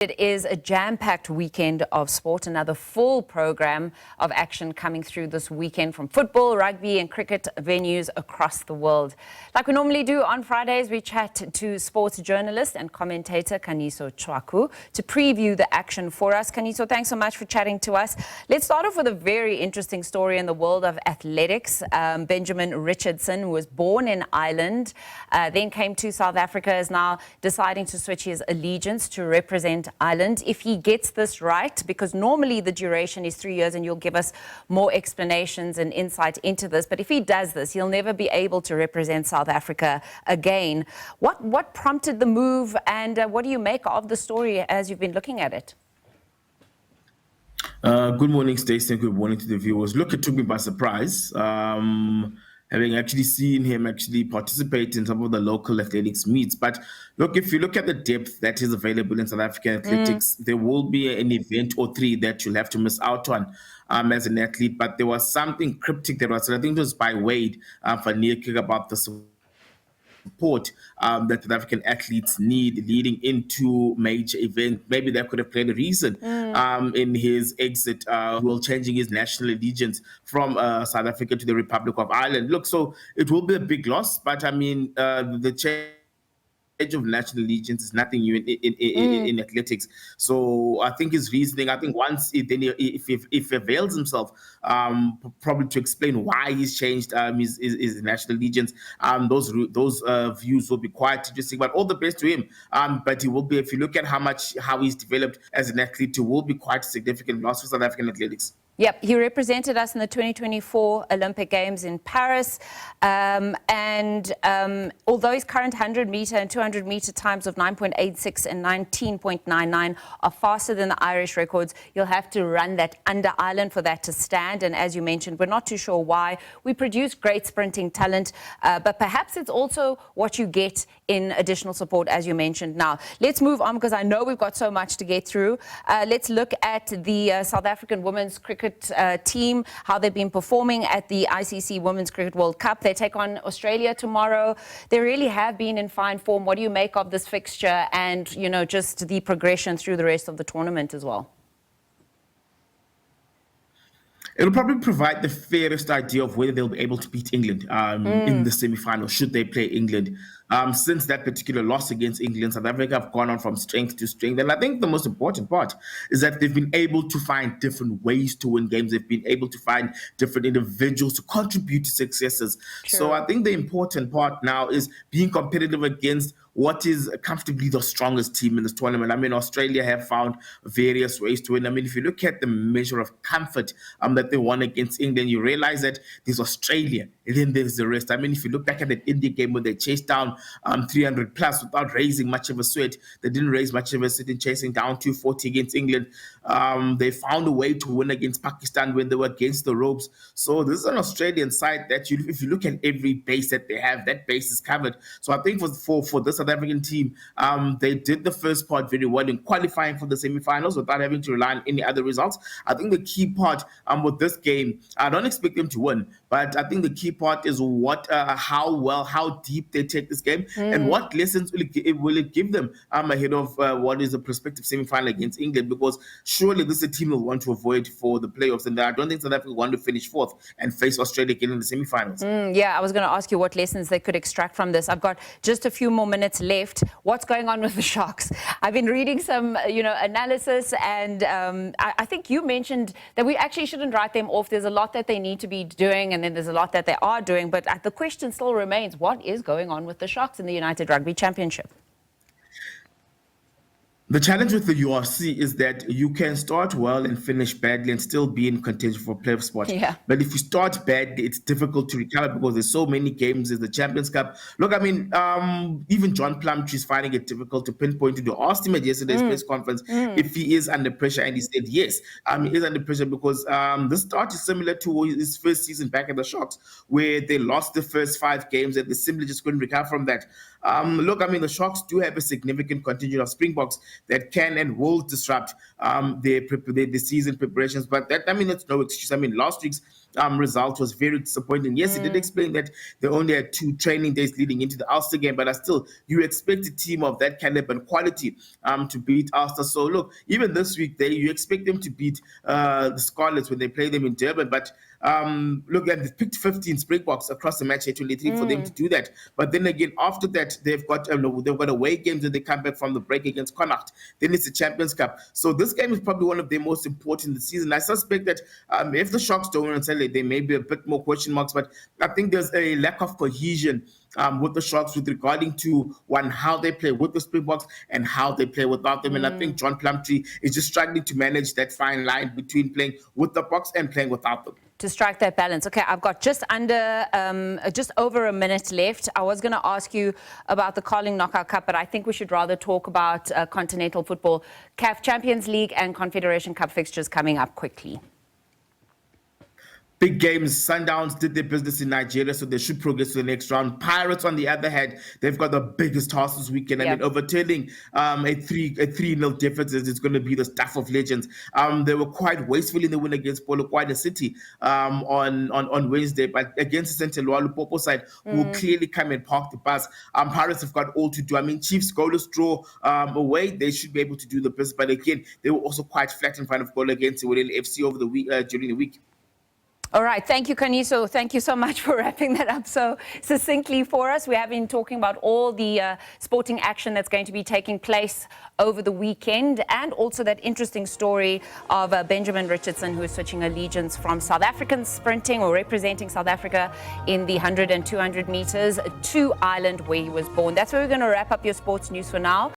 It is a jam-packed weekend of sport, another full program of action coming through this weekend from football, rugby and cricket venues across the world. Like we normally do on Fridays, we chat to sports journalist and commentator Khanyiso Tshwaku to preview the action for us. Khanyiso, thanks so much for chatting to us. Let's start off with a very interesting story in the world of athletics. Benjamin Richardson, who was born in Ireland, then came to South Africa, is now deciding to switch his allegiance to represent Ireland. If he gets this right, because normally the duration is 3 years, and you'll give us more explanations and insight into this, but if he does this, he'll never be able to represent South Africa again. What prompted the move, and what do you make of the story as you've been looking at it? Good morning, Stacey, and good morning to the viewers. Look, it took me by surprise. Having actually seen him actually participate in some of the local athletics meets. But look, if you look at the depth that is available in South African athletics, there will be an event or three that you'll have to miss out on as an athlete. But there was something cryptic that was, I think it was by Wade for Neil Kick about the support that South African athletes need leading into major events. Maybe that could have played a reason in his exit, while changing his national allegiance from South Africa to the Republic of Ireland. Look, so it will be a big loss, but I mean, the change of national allegiance is nothing new in athletics. So I think his reasoning, I think once if he avails himself probably to explain why he's changed his national allegiance, those views will be quite interesting. But all the best to him. But he will be, if you look at how he's developed as an athlete, it will be quite a significant loss for South African athletics. Yep, he represented us in the 2024 Olympic Games in Paris. Although his current 100-meter and 200-meter times of 9.86 and 19.99 are faster than the Irish records, you'll have to run that under Ireland for that to stand. And as you mentioned, we're not too sure why. We produce great sprinting talent, but perhaps it's also what you get in additional support, as you mentioned. Now, let's move on, because I know we've got so much to get through. Let's look at the South African women's cricket team, how they've been performing at the ICC Women's Cricket World Cup. They take on Australia tomorrow. They really have been in fine form. What do you make of this fixture and, you know, just the progression through the rest of the tournament as well? It'll probably provide the fairest idea of whether they'll be able to beat England in the semi-final, should they play England. Since that particular loss against England, South Africa have gone on from strength to strength. And I think the most important part is that they've been able to find different ways to win games. They've been able to find different individuals to contribute to successes. True. So I think the important part now is being competitive against what is comfortably the strongest team in this tournament. I mean, Australia have found various ways to win. I mean, if you look at the measure of comfort that they won against England, you realize that there's Australia and then there's the rest. I mean, if you look back at that India game where they chased down 300 plus without raising much of a sweat, they didn't raise much of a sweat in chasing down 240 against England. They found a way to win against Pakistan when they were against the ropes. So this is an Australian side that if you look at every base that they have, that base is covered. So I think for this South African team, they did the first part very well in qualifying for the semi-finals without having to rely on any other results. I think the key part with this game, I don't expect them to win, but I think the key part is how deep they take this game and what lessons will it give them ahead of what is a prospective semi-final against England, because surely this is a team will want to avoid for the playoffs, and I don't think South Africa want to finish fourth and face Australia again in the semi-finals. Yeah, I was going to ask you what lessons they could extract from this. I've got just a few more minutes left. What's going on with the Sharks? I've been reading some, analysis, and I think you mentioned that we actually shouldn't write them off. There's a lot that they need to be doing, and then there's a lot that they are doing. But the question still remains: what is going on with the Sharks in the United Rugby Championship? The challenge with the URC is that you can start well and finish badly and still be in contention for playoff spot. Yeah. But if you start badly, it's difficult to recover because there's so many games. There's the Champions Cup. Look, I mean, even John Plumtree is finding it difficult to pinpoint it. I asked him at yesterday's press conference if he is under pressure, and he said yes. He is under pressure because the start is similar to his first season back at the Sharks, where they lost the first 5 games and they simply just couldn't recover from that. Look, I mean, the Sharks do have a significant contingent of Springboks that can and will disrupt their season preparations. But that, I mean, that's no excuse. I mean, last week's result was very disappointing. Yes, he did explain that they only had 2 training days leading into the Ulster game, but still, you expect a team of that caliber and quality to beat Ulster. So look, even this week, you expect them to beat the Scarlets when they play them in Durban, but look, they've picked 15 Springboks across the match 23 for them to do that. But then again, after that, they've got away games when they come back from the break against Connacht. Then it's the Champions Cup. So this game is probably one of their most important this season. I suspect that if the Sharks don't win on Saturday, there may be a bit more question marks. But I think there's a lack of cohesion with the Sharks with regarding to how they play with the Springboks and how they play without them. And I think John Plumtree is just struggling to manage that fine line between playing with the Boks and playing without them. To strike that balance. Okay, I've got just over a minute left. I was going to ask you about the Carling Knockout Cup, but I think we should rather talk about continental football, CAF Champions League and Confederation Cup fixtures coming up quickly. Big games. Sundowns did their business in Nigeria, so they should progress to the next round. Pirates, on the other hand, they've got the biggest task this weekend. I mean, overturning a 3-0 deficit is going to be the stuff of legends. They were quite wasteful in the win against Polokwane City on Wednesday, but against the Central Lupopo side, who will clearly come and park the bus. Pirates have got all to do. I mean, Chiefs goalless draw away, they should be able to do the business, but again, they were also quite flat in front of goal against the FC over the week during the week. All right. Thank you, Khanyiso. Thank you so much for wrapping that up so succinctly for us. We have been talking about all the sporting action that's going to be taking place over the weekend, and also that interesting story of Benjamin Richardson, who is switching allegiance from South African sprinting or representing South Africa in the 100 and 200 meters to Ireland, where he was born. That's where we're going to wrap up your sports news for now.